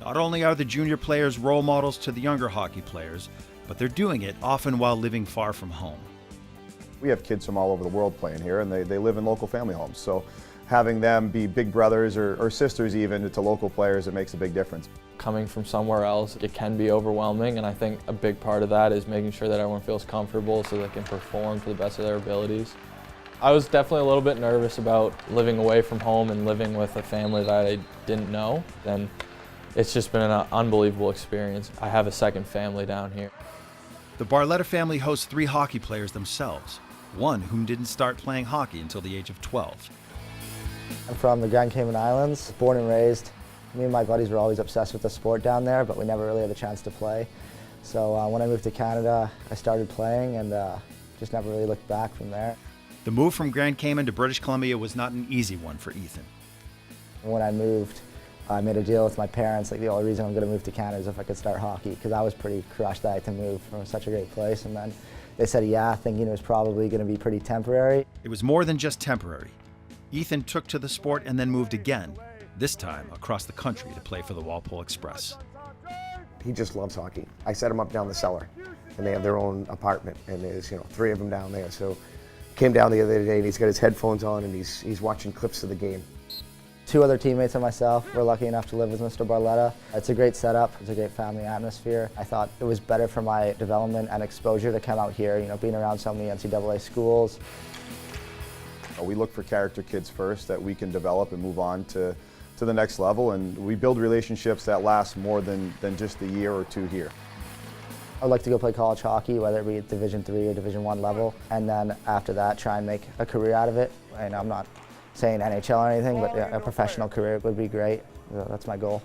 Not only are the junior players role models to the younger hockey players, but they're doing it often while living far from home. We have kids from all over the world playing here, and they live in local family homes. So having them be big brothers or sisters even to local players, it makes a big difference. Coming from somewhere else, it can be overwhelming, and I think a big part of that is making sure that everyone feels comfortable so they can perform to the best of their abilities. I was definitely a little bit nervous about living away from home and living with a family that I didn't know. And it's just been an unbelievable experience. I have a second family down here. The Barletta family hosts 3 hockey players themselves, one whom didn't start playing hockey until the age of 12. I'm from the Grand Cayman Islands, born and raised. Me and my buddies were always obsessed with the sport down there, but we never really had the chance to play. So when I moved to Canada, I started playing and just never really looked back from there. The move from Grand Cayman to British Columbia was not an easy one for Ethan. When I moved, I made a deal with my parents, like the only reason I'm going to move to Canada is if I could start hockey, because I was pretty crushed that I had to move from such a great place. And then they said yeah, thinking it was probably going to be pretty temporary. It was more than just temporary. Ethan took to the sport and then moved again, this time across the country to play for the Walpole Express. He just loves hockey. I set him up down the cellar, and they have their own apartment, and there's 3 of them down there. So came down the other day, and he's got his headphones on, and he's watching clips of the game. 2 other teammates and myself were lucky enough to live with Mr. Barletta. It's a great setup, it's a great family atmosphere. I thought it was better for my development and exposure to come out here, being around so many NCAA schools. We look for character kids first that we can develop and move on to the next level, and we build relationships that last more than just a year or 2 here. I'd like to go play college hockey, whether it be at Division III or Division I level, and then after that try and make a career out of it. And I'm not saying NHL or anything, but a professional career would be great. That's my goal.